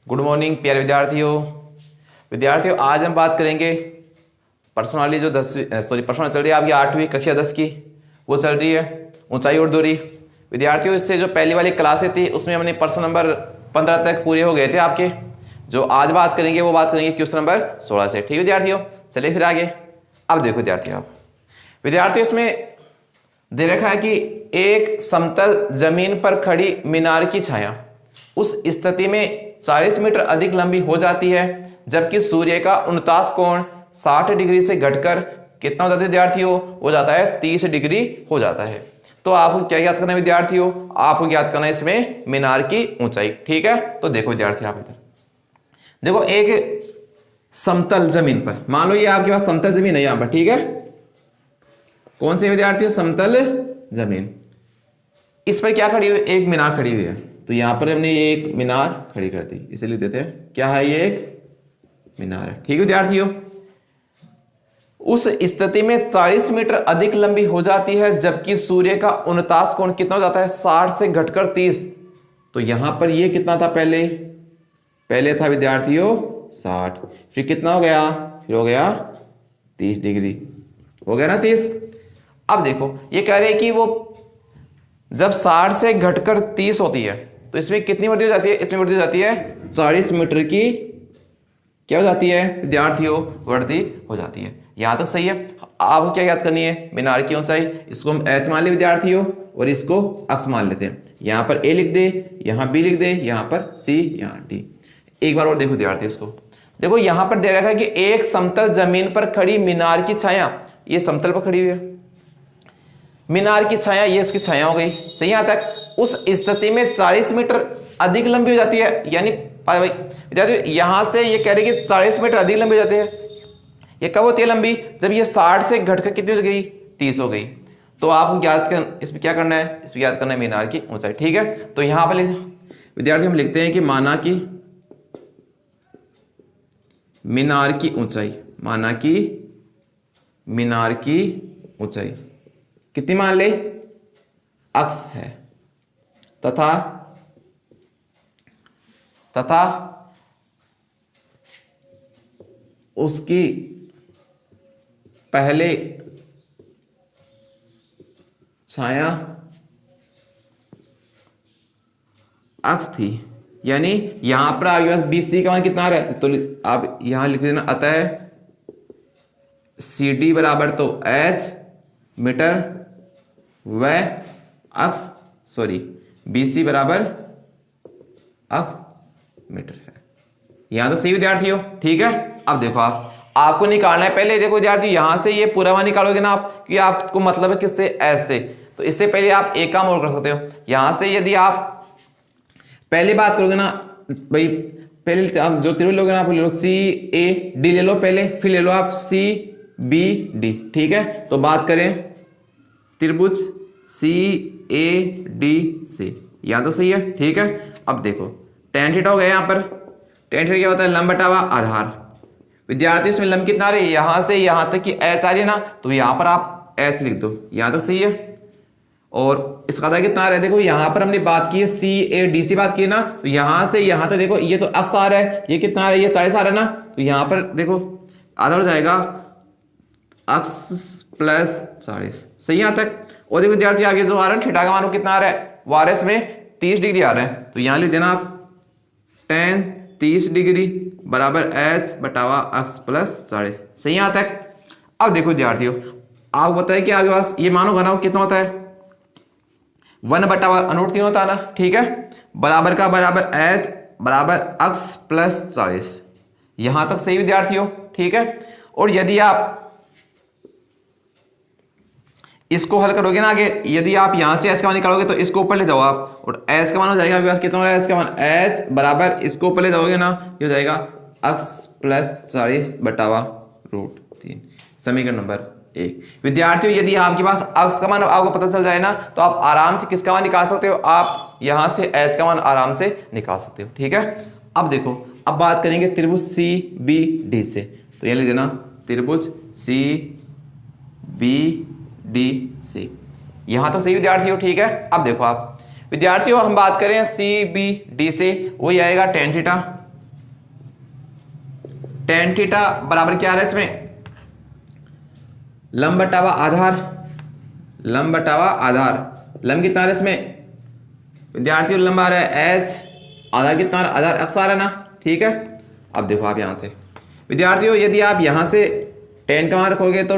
Good morning प्यारे विद्यार्थियों आज हम बात करेंगे पर्सनली जो पर्सनल चल रही है आपकी 8वीं कक्षा 10 की, वो चल रही है ऊंचाई और दूरी। विद्यार्थियों इससे जो पहली वाली क्लासें थी उसमें हमने प्रश्न नंबर 15 तक पूरे हो गए थे आपके। जो आज बात करेंगे वो बात करेंगे क्वेश्चन नंबर 16 से। ठीक विद्यार्थियों, चलिए फिर आगे। अब देखो विद्यार्थियों इसमें दे रखा है कि एक समतल जमीन पर खड़ी मीनार की छाया उस स्थिति में 40 मीटर अधिक लंबी हो जाती है जबकि सूर्य का 49 कोण 60 डिग्री से घटकर कितना हो जाता है विद्यार्थियों? हो जाता है 30 डिग्री हो जाता है। तो आपको क्या ज्ञात करना है विद्यार्थियों? आपको ज्ञात करना है इसमें मीनार की ऊंचाई। ठीक है, तो देखो विद्यार्थियों, आप इधर देखो एक समतल जमीन पर, मान लो ये आपके पास समतल जमीन है यहां पर। ठीक है, कौन सी विद्यार्थियों? समतल जमीन। इस पर क्या खड़ी हुई? एक मीनार खड़ी हुई है। तो यहां पर हमने एक मीनार खड़ी कर दी, इसे लिख देते हैं क्या है? ये एक मीनार है। ठीक है विद्यार्थियों, उस स्थिति में 40 मीटर अधिक लंबी हो जाती है जबकि सूर्य का 49 कोण कितना हो जाता है? 60 से घटकर 30। तो यहां पर ये कितना था? पहले था विद्यार्थियों 60, फिर कितना हो गया? फिर हो गया 30 डिग्री, हो गया ना 30। अब देखो ये कह रहे हैं कि वो जब 60 से घटकर 30 होती है तो इसमें कितनी वृद्धि हो जाती है? इसमें वृद्धि हो जाती है 40 मीटर की क्या हो जाती है विद्यार्थियों? वृद्धि हो जाती है। यहां तक सही है। आपको क्या याद करनी है? मीनार की ऊंचाई। इसको हम एच मान ले विद्यार्थियों और इसको अक्स मान लेते हैं। यहां पर ए लिख दे, यहां बी लिख दे, यहां पर सी, यहां डी। एक बार और देखो विद्यार्थियों, इसको देखो यहां पर दे रखा है कि एक समतल जमीन पर खड़ी मीनार की छाया, ये समतल पर खड़ी हुई है मीनार की छाया, ये उसकी छाया हो गई। सही यहां तक। उस स्थिति में 40 मीटर अधिक लंबी हो जाती है, यानी भाई यहां से ये कह रहे कि 40 मीटर अधिक लंबी हो जाती है। ये कब होती है लंबी? जब ये 60 से घटकर कितनी हो गई? 30 हो गई। तो आपको इसमें क्या करना है? इसमें याद करना है मीनार की ऊंचाई। ठीक है, तो यहां पर विद्यार्थी हम लिखते हैं कि माना की मीनार की ऊंचाई, माना की मीनार की ऊंचाई कितनी मान ले? अक्स है तथा उसकी पहले छाया अक्स थी। यानी यहां पर आपके पास BC का मान कितना आ रहा है? तो आप यहां लिख देना, अतः CD बराबर तो H मीटर व अक्स BC बराबर अक्स मीटर है। यहां तो सही विद्यार्थियों। ठीक है, अब देखो आपको निकालना है। पहले देखो विद्यार्थी, यहां से ये पूरा मान निकालोगे ना आप, कि आपको मतलब है किससे? एस से। तो इससे पहले आप एक काम और कर सकते हो। यहां से यदि आप पहले बात करोगे ना भाई, पहले जो त्रिभुज लोगे ना आप ले लो CAD ले लो पहले, फिर ले लो आप CBD। ठीक है, तो बात करें त्रिभुज CAD से, यहां तो सही है। ठीक है, अब देखो tan थीटा हो गया। यहां पर tan थीटा क्या होता है? लंब बटा आधार। विद्यार्थी इसमें लंब कितना आ रही है? यहां से यहां तक की H आ रही है ना, तो यहां पर आप H लिख दो, यहां तक सही है। और इसका आधार कितना आ रहा है? देखो यहां पर हमने बात की है CAD से बात की है ना, तो यहां से यहां तक देखो ये तो अक्स आ रहा है, ये कितना आ रहा है? ये 40 आ रहा है ना, तो यहां पर देखो आधार हो जाएगा अक्स प्लस 40। सही यहां तक। और देखो विद्यार्थी आगे जो आ रहा है थीटा का मान कितना आ रहा है? वारस में 30 डिग्री आ रहा है, तो यहां लिख देना आप tan 30 डिग्री बराबर H बटावा अक्स प्लस 40। सही यहां तक। अब देखो विद्यार्थियों, आपको बताया कि आपके पास ये मान होगा ना, कितना होता है? 1/√3 होता है ना। ठीक है, बराबर का बराबर H बराबर अक्स प्लस 40। यहां तक सही विद्यार्थियों। ठीक है, और यदि आप इसको हल करोगे ना आगे, यदि आप यहां से H का मान निकालोगे तो इसको ऊपर ले जाओ आप, और H का मान हो जाएगा आपके पास कितना हो रहा है? H का मान H बराबर इसको ऊपर ले जाओगे ना, ये हो जाएगा अक्स प्लस 40 बटावा √3। समीकरण नंबर 1। विद्यार्थियों यदि आपके पास अक्स का मान आपको पता चल जाए ना, तो आप आराम से किसका मान निकाल सकते हो? आप यहां से H का मान आराम से निकाल सकते हो। ठीक है, अब देखो, अब बात करेंगे त्रिभुज CBD से। तो ये लिख देना त्रिभुज CBD से। यहां तो सही विद्यार्थियों। ठीक है, अब देखो आप विद्यार्थियों, हम बात करें CBD से, वही आएगा tan थीटा टेन थीटा बराबर क्या आ रहा है इसमें, लंब बटावा आधार, लंब बटावा आधार। लंब कितना आ रहा है इसमें विद्यार्थियों, लंब आ रहा है एच, आधार कितना, आधार अक्स आ रहा है ना, ठीक है। अब देखो आप यहां से विद्यार्थियों, यदि आप यहां से टेन का मान रखोगे तो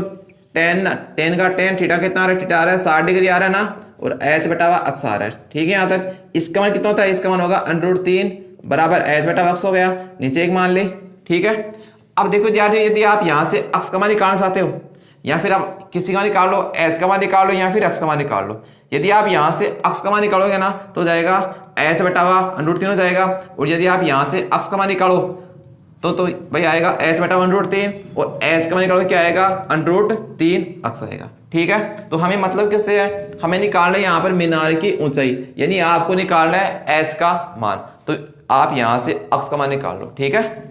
टेन का टेन थीटा कितना आ रहा है, थीटा आ रहा है 60 डिग्री आ रहा है ना, और एच बटावा अक्स आ रहा है, ठीक है। यहां तक इसका मान कितना होता है, इसका मान होगा √3 बराबर एच बटावा अक्स हो गया, नीचे एक मान ले, ठीक है। अब देखो विद्यार्थियों, यदि आप यहां से अक्स का मान निकालना चाहते हो, या फिर आप किसी का निकाल लो, एच का मान निकाल लो, या फिर अक्स का मान निकाल लो। यदि आप यहां से अक्स का मान निकालोगे ना तो जाएगा एच बटावा √3 हो जाएगा, और यदि आप यहां से अक्स का मान निकालो तो भाई आएगा एच बटावा √3, और एच का मान निकालोगे क्या आएगा, √3 अक्स आएगा, ठीक है। तो हमें मतलब किससे है, हमें निकालना है यहाँ पर मीनार की ऊंचाई, यानी आपको निकालना है एच का मान, तो आप यहां से अक्स का मान निकाल लो, ठीक है।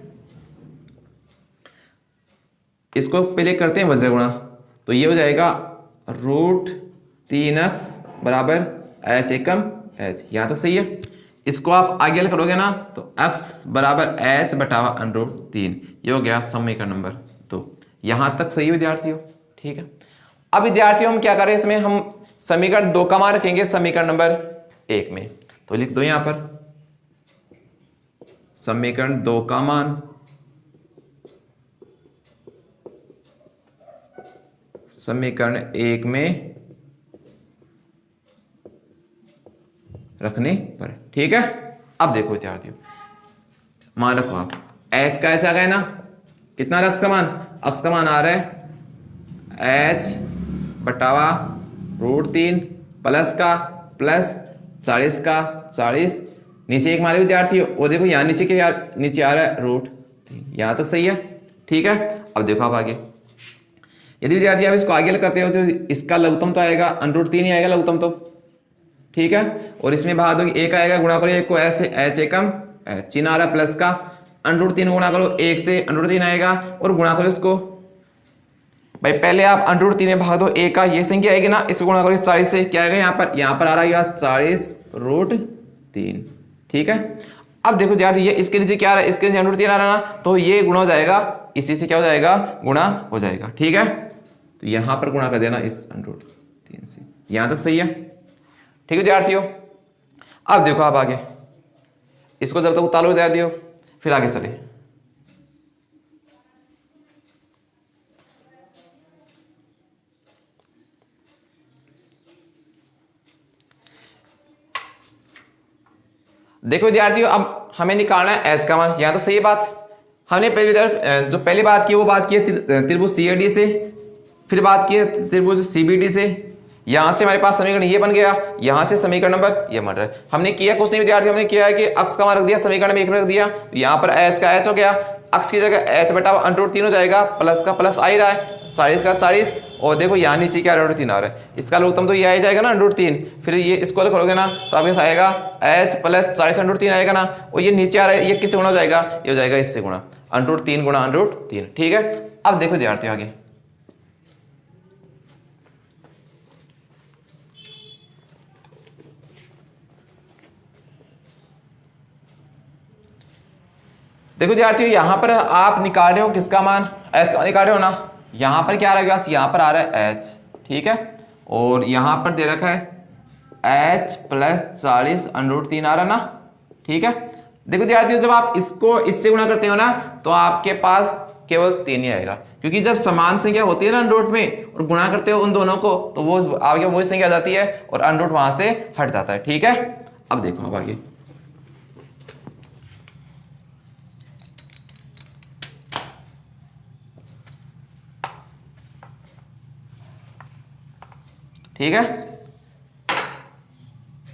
इसको पहले करते हैं वज्र गुणा, तो ये हो जाएगा √3x बराबर एच एकम एच, यहां तक सही है। इसको आप आगे करोगे ना तो x बराबर एच बटावा √3, ये हो गया समीकरण नंबर 2, यहां तक सही है विद्यार्थियों, ठीक है। अब विद्यार्थियों हम क्या करें, इसमें हम समीकरण 2 का मान रखेंगे समीकरण नंबर 1 में, तो लिख दो यहां पर समीकरण 2 का मान समीकरण 1 में रखने पर, ठीक है। अब देखो विद्यार्थियों, मान रखो आप एच का एच आ गया ना, कितना अक्स का मान, अक्स का मान आ रहा है एच बटावा √3 प्लस का प्लस 40 का 40, नीचे एक मारे विद्यार्थियों, और देखो यहाँ नीचे क्या, नीचे आ रहा है √3, यहाँ तक सही है, ठीक है। अब देखो आप आगे, यदि विद्यार्थी आप इसको आगे करते हो तो इसका लघुत्तम तो आएगा √3 ही आएगा लघुत्तम तो, ठीक है। और इसमें भाग दो, एक आएगा, गुणा करो एक को ऐसे एच एकम चिन्ह आ रहा है प्लस का, √3 गुणा करो एक से √3 आएगा, और गुणा करो इसको, भाई पहले आप √3 में भाग दो एक का, ये संख्या आएगी ना, इसको गुणा करो 40 से, क्या आएगा यहाँ पर आ रहा है 40√3, ठीक है। अब देखो विद्यार्थी, ये इसके नीचे क्या आ रहा है, इसके नीचे √3 आ रहा है ना, तो ये गुणा हो जाएगा, इसी से क्या हो जाएगा, गुणा हो जाएगा, ठीक है। तो यहां पर गुणा कर देना इस √3 से, यहां तक सही है, ठीक है विद्यार्थियों। अब देखो आप आगे, इसको जब तक उतारो विद्यार्थियों, फिर आगे चले। देखो विद्यार्थियों, अब हमें निकालना है एच का मान, यहां तक सही बात। हमने जो पहली बात की वो बात की है त्रिभुज CAD से, फिर बात की है त्रिभुज CBD से, यहां से हमारे पास समीकरण ये बन गया, यहां से समीकरण नंबर ये बन रहा है। हमने किया कुछ नहीं विद्यार्थी, हमने किया है कि अक्स का मान रख दिया, समीकरण में 1 में रख दिया, तो यहां पर एच का एच हो गया, अक्स की जगह एच बटा √3 हो जाएगा, प्लस का प्लस आ ही रहा है, 40 का 40, और देखो यहाँ नीचे क्या √3 आ रहा है, इसका लघुत्तम तो ये आ जाएगा ना √3, फिर ये इसको अलग करोगे ना तो आपके पास आएगा एच प्लस 40 √3 आएगा ना, और ये नीचे आ रहा है, ये किससे गुणा हो जाएगा, ये हो जाएगा इससे गुणा, √3 गुणा √3, ठीक है। अब देखो विद्यार्थी आगे, देखो विद्यार्थियों, यहां पर आप निकाल रहे हो किसका मान, एच का निकाल रहे हो ना, यहां पर क्या आ रहा है, यहां पर आ रहा है एच, ठीक है, और यहां पर दे रखा है एच प्लस 40 √3 आ रहा ना, ठीक है। देखो विद्यार्थियों, जब आप इसको इससे गुणा करते हो ना तो आपके पास केवल 3 ही आएगा, क्योंकि जब समान संख्या होती है ना √, में और गुणा करते हो उन दोनों को तो वो आगे वही संख्या आ जाती है, और √, वहां से हट जाता है, ठीक है। अब देखो अब आगे, ठीक है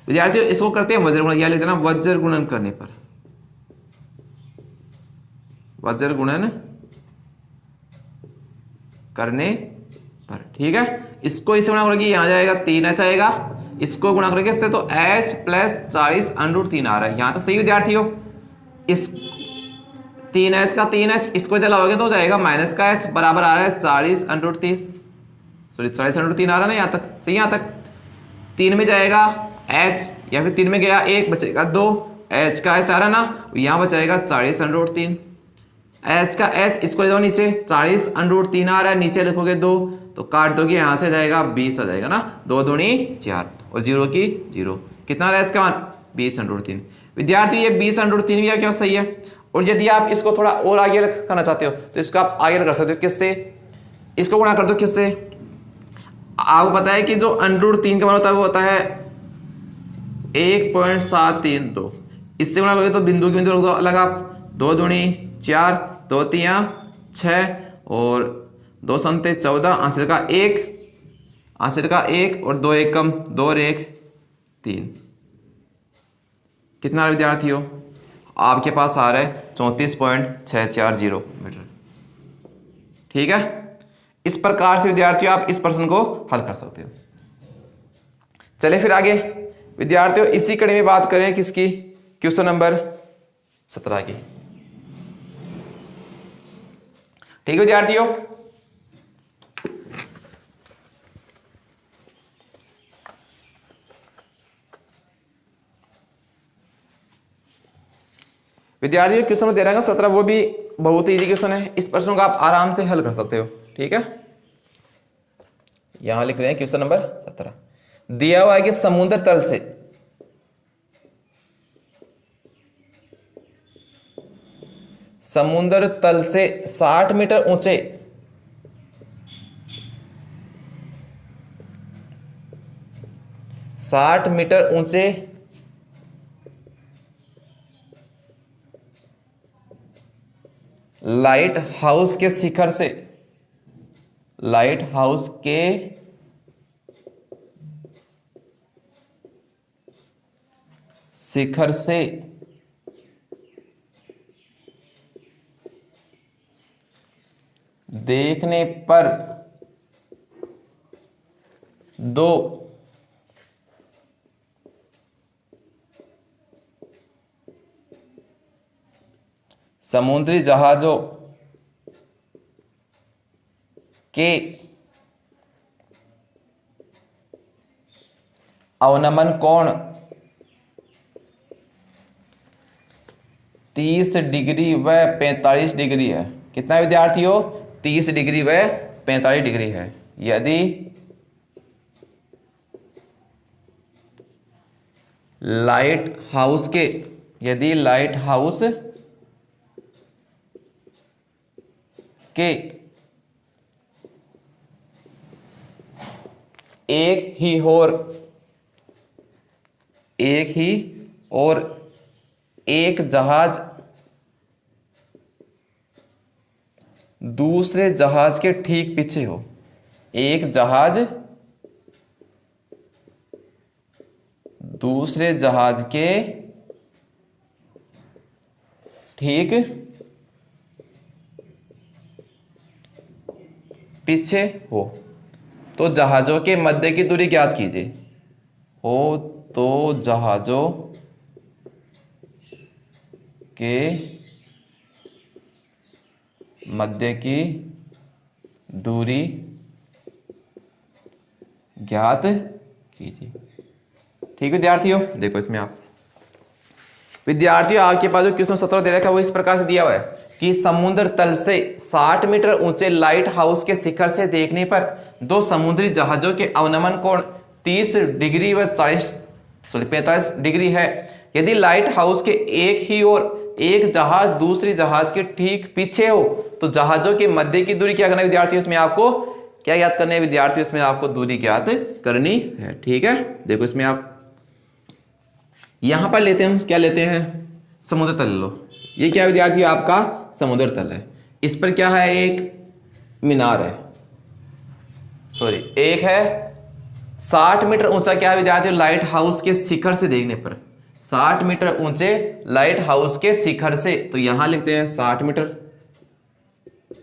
विद्यार्थियों, इसको करते हैं वज्र गुणन, या लिख देना वज्र गुणन करने पर, वज्र गुणन करने पर, ठीक है। इसको इससे गुणा करोगे यहां जाएगा 3h आएगा, इसको गुणा करोगे इससे तो h प्लस 40 √3 आ रहा है, यहां तो सही विद्यार्थियों। इस 3h का 3h इसको जलाओगे तो हो जाएगा माइनस का h बराबर आ रहा है 40 √3, सॉरी 40 √3 आ रहा है ना, यहाँ तक सही, यहाँ तक 3 में जाएगा h, या फिर 3 में गया 1 बचेगा 2, h का h आ रहा ना, यहाँ बचाएगा 40 √3, एच का एच, इसको ले जाओ नीचे, 40√3 आ रहा है, नीचे लिखोगे 2 तो काट दोगे, यहाँ से जाएगा 20 आ जाएगा ना, 2 दूनी 4 और 0 की 0, कितना आ रहा है एच का मान 20√3। विद्यार्थी ये 20√3 भी क्या सही है। और यदि आप इसको थोड़ा और आगे करना चाहते हो तो इसको आप आगे कर सकते हो, किससे, इसको गुणा कर दो किससे, आपको पता है कि जो √3 का मान होता है वो होता है 1.732, इससे गुणा करोगे तो बिंदु की बिंदु रख दो अलग आप, 2 दूनी 4, 2 तिया 6 और 2 संते 14, आंसर का 1, आंसर का 1 और 2 एकम 2 और 1 3, कितना विद्यार्थियों आपके पास आ रहा है 34.640 मीटर। ठीक है, इस प्रकार से विद्यार्थियों आप इस प्रश्न को हल कर सकते हो। चलिए फिर आगे विद्यार्थियों इसी कड़ी में बात करें किसकी, क्वेश्चन नंबर 17 की। ठीक है विद्यार्थियों, विद्यार्थियों क्वेश्चन दे रहे हैं 17, वो भी बहुत इजी क्वेश्चन है, इस प्रश्न को आप आराम से हल कर सकते हो। ठीक है, यहां लिख रहे हैं क्वेश्चन नंबर 17, दिया हुआ है कि समुद्र तल से समुद्र तल से 60 मीटर ऊंचे 60 मीटर ऊंचे लाइट हाउस के शिखर से, लाइट हाउस के शिखर से देखने पर 2 समुद्री जहाजों के अवनमन कोण 30 डिग्री व 45 डिग्री है। कितना विद्यार्थियों 30 डिग्री व 45 डिग्री है। यदि लाइट हाउस के, यदि लाइट हाउस के एक ही और एक जहाज दूसरे जहाज के ठीक पीछे हो, एक जहाज दूसरे जहाज के ठीक पीछे हो, तो जहाजों के मध्य की दूरी ज्ञात कीजिए। हो तो जहाजों के मध्य की दूरी ज्ञात कीजिए। ठीक विद्यार्थियों, देखो इसमें आप विद्यार्थियों आपके पास जो क्वेश्चन 17 दे रखा है वो इस प्रकार से दिया हुआ है कि समुद्र तल से 60 मीटर ऊंचे लाइट हाउस के शिखर से देखने पर 2 समुद्री जहाजों के अवनमन कोण 30 डिग्री व 45 डिग्री है। यदि लाइट हाउस के एक ही और एक जहाज दूसरी जहाज के ठीक पीछे हो तो जहाजों के मध्य की दूरी क्या करना है विद्यार्थियों, इसमें आपको क्या ज्ञात करना है विद्यार्थियों, इसमें आपको दूरी ज्ञात करनी है। ठीक है, देखो इसमें आप यहां पर लेते हैं, क्या लेते हैं, समुद्र तल लो। ये क्या विद्यार्थी आपका समुद्र तल है, इस पर क्या है, एक मीनार है, सॉरी एक है 60 मीटर ऊंचा क्या है विद्यार्थी लाइट हाउस के शिखर से देखने पर, 60 मीटर ऊंचे लाइट हाउस के शिखर से, तो यहां लिखते हैं 60 मीटर।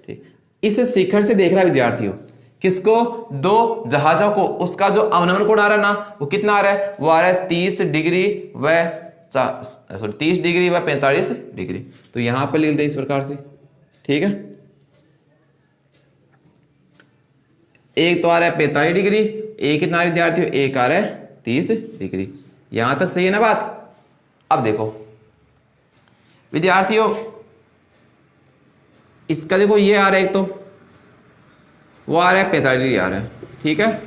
ठीक, इस शिखर से देख रहा है विद्यार्थियों किसको, 2 जहाजों को, उसका जो अवनमन कोण आ रहा है ना वो कितना आ रहा है, वो आ रहा है 30 डिग्री व 30 डिग्री व 45 डिग्री, तो यहां पर लिख दे इस प्रकार से। ठीक है, एक तो आ रहा है 45 डिग्री, एक कितना आ रहा है विद्यार्थियों, एक आ रहा है 30 डिग्री। यहां तक सही है ना बात। अब देखो विद्यार्थियों इसका देखो ये आ रहा है, एक तो वो आ रहा है 45 डिग्री आ रहा है, ठीक है।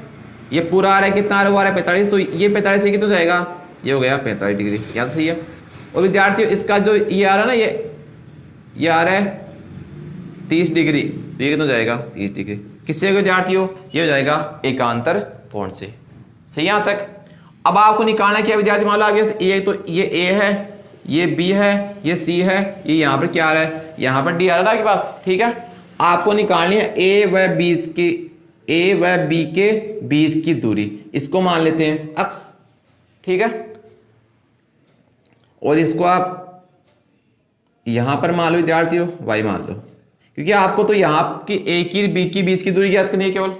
ये पूरा आ रहा है कितना आ रहा है, वो आ रहा है 45, तो ये 45 से कितना जाएगा, ये हो गया 45 डिग्री, याद सही है। और विद्यार्थियों इसका जो ये आ रहा है ना, ये आ रहा है 30 डिग्री, तो ये कितना जाएगा 30 डिग्री। किससे विद्यार्थियों, ये हो जाएगा एकांतर कोण से। सही यहाँ तक। अब आपको निकालना क्या विद्यार्थी, मान लो आप ये तो ये ए है, ये बी है, ये सी है, ये यहाँ पर क्या आ रहा है, यहाँ पर डी आ रहा है आपके पास, ठीक है। आपको निकालनी है ए व बी के बीच की दूरी, इसको मान लेते हैं अक्स, ठीक है। और इसको आप यहां पर मान लो विद्यार्थियों वाई मान लो, क्योंकि आपको तो यहां की ए की बी की बीच की दूरी ज्ञात करनी है केवल,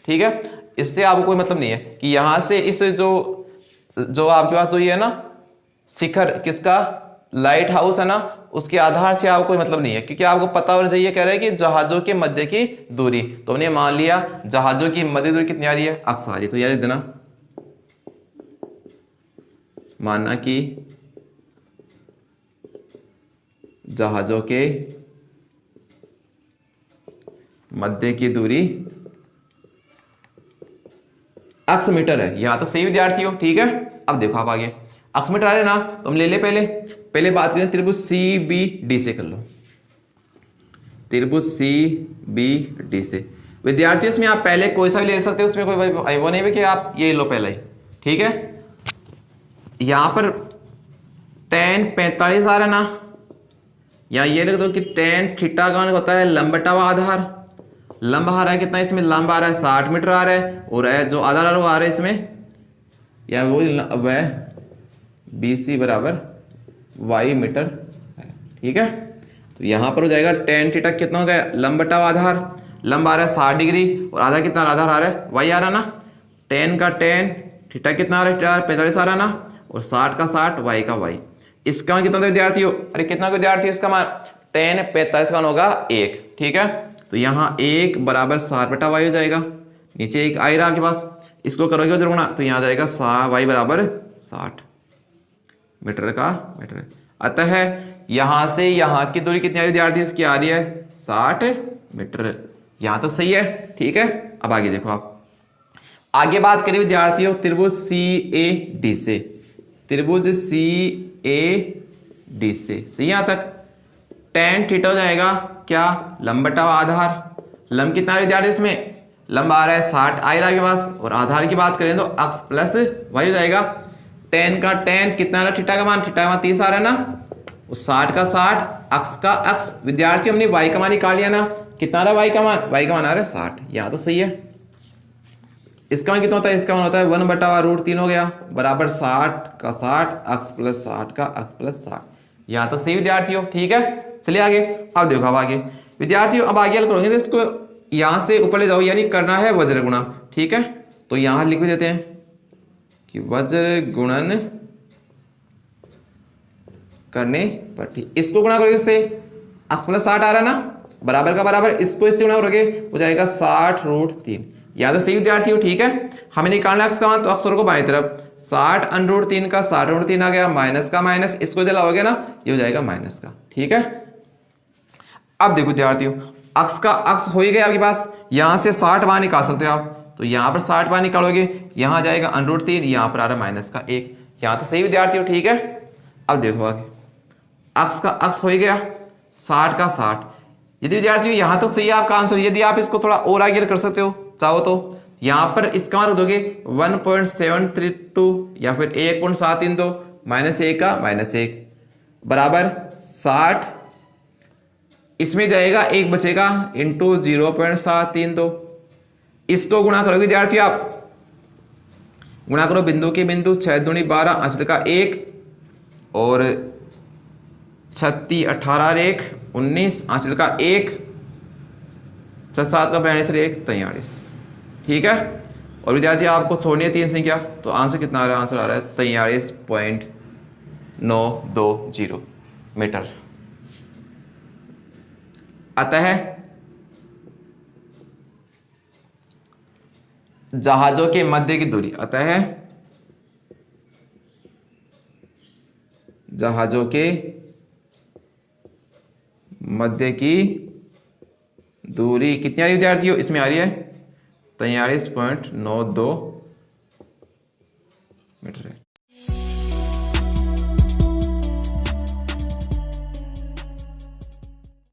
ठीक है। इससे आपको कोई मतलब नहीं है कि यहां से इस जो आपके पास जो ये है ना शिखर, किसका, लाइट हाउस है ना, उसके आधार से आपको कोई मतलब नहीं है, क्योंकि आपको पता होना चाहिए, कह रहे हैं कि जहाजों के मध्य की दूरी, तो हमने मान लिया जहाजों की मध्य दूरी कितनी आ रही है, अक्स आ रही है। तो यार देना मानना कि जहाजों के मध्य की दूरी अक्स मीटर है, यहां तक सही विद्यार्थी हो, ठीक है। अब देखो आप आगे अक्स मीटर आ रहे ना, तो हम ले ले पहले बात करें त्रिभुज सी बी डी से कर लो, त्रिभुज सी बी डी से। विद्यार्थियों इसमें आप पहले कोई सा भी ले सकते हो, उसमें कोई वो नहीं है कि आप ये लो पहले ही, ठीक है। यहां पर tan 45 आ रहा है ना, या ये लिख दो कि tan थीटा का होता है लंब बटा हुआ आधार। लंब आ रहा है कितना, इसमें लंब आ रहा है 60 मीटर आ रहा है, और जो आधार आ रहा है वो आ रहा है इसमें, या वो वह BC बराबर वाई मीटर है, ठीक है। तो यहां पर हो जाएगा tan थीटा कितना हो गया, लंब बटा आधार, लंब आ रहा है 60 डिग्री, और आधार कितना, आधार आ रहा है वाई आ रहा है ना, tan का tan थीटा कितना आ रहा है 45 आ रहा है ना, और 60 का 60, वाई का वाई। इसका मान कितना विद्यार्थी हो, अरे कितना विद्यार्थी, इसका मान tan 45 का होगा 1, ठीक है। तो यहाँ 1 बराबर 60 बटा वाई हो जाएगा, नीचे 1 आई रहा आपके पास, इसको करोगे उधर गुणा, तो यहाँ जाएगा वाई बराबर 60 मीटर का मीटर। अतः यहां से यहां की दूरी कितनी आ रही विद्यार्थी, इसकी आ रही है 60 मीटर, यहां तक सही है, ठीक है। अब आगे देखो आप, आगे बात करें विद्यार्थियों त्रिभुज सी ए डी से, त्रिभुज सी ए डी से, सही यहां तक। tan थीटा हो जाएगा क्या, लंब बटा आधार, लंब कितना विद्यार्थी, इसमें लंब आ रहा है 60 आई रहा के पास, और आधार की बात करें तो अक्स प्लस वाई हो जाएगा। tan का tan कितना रहा, थीटा का मान 30 आ रहा है ना, 60 का 60, अक्स का अक्स, विद्यार्थी हमने y का मान निकाल लिया ना, कितना रहा y का मान आ रहा है 60, यहाँ तो सही है। इसका मान कितना होता है, इसका मान होता है 1/√3 हो गया, बराबर 60 का 60, अक्स प्लस 60 का अक्स प्लस 60, यहाँ तक सही विद्यार्थी हो, ठीक है। चलिए आगे, अब देखो अब आगे विद्यार्थियों, अब आगे करोगे तो इसको यहां से ऊपर ले जाओ, यानी करना है वज्र गुणा, ठीक है। तो यहां लिख भी देते हैं कि वज्र गुणन करने पर, ठीक, इसको गुणा करोगे इससे, अक्स प्लस 60 आ रहा है ना, बराबर का बराबर, इसको इससे गुणा करोगे हो जाएगा 60√3, याद है सही विद्यार्थी हो, ठीक है। हमें निकालना अक्स का मान, तो अक्षरों को बाएं तरफ 60√3 का 60√3 आ गया, माइनस का माइनस, इसको जलाओगे ना ये हो जाएगा माइनस का, ठीक है। अब देखो विद्यार्थियों, अक्स का अक्स हो ही गया आपके पास, यहां से 60 बाहर निकाल सकते हो आप, तो यहां पर 60 बाहर निकालोगे, यहां जाएगा √3, यहां पर आ रहा है माइनस का 1, यहां तो सही विद्यार्थी हो, ठीक है। अब देखो आगे, अक्स का अक्स हो ही गया 60 का 60, यदि विद्यार्थी यहां तो सही है आपका आंसर, यदि आप इसको थोड़ा और आगे कर सकते हो चाहो तो, यहां पर इसका मान दोगे 1.732 या फिर 1.732 -1 का -1 बराबर 60, इसमें जाएगा 1 बचेगा इंटू 0.732, इसको गुणा करोगे विद्यार्थी आप, गुणा करो बिंदु के बिंदु, 6 दूनी 12, अंश का 1 और 36 18 1 19, अंश का 1 7 का 42 1 43, ठीक है। और विद्यार्थी आपको छोड़नी है 3 संख्या, तो आंसर कितना आ रहा है, आंसर आ रहा है 43.920 मीटर। अतः जहाजों के मध्य की दूरी, अतः जहाजों के मध्य की दूरी कितनी आ रही है विद्यार्थियों, इसमें आ रही है 43.92 मीटर है।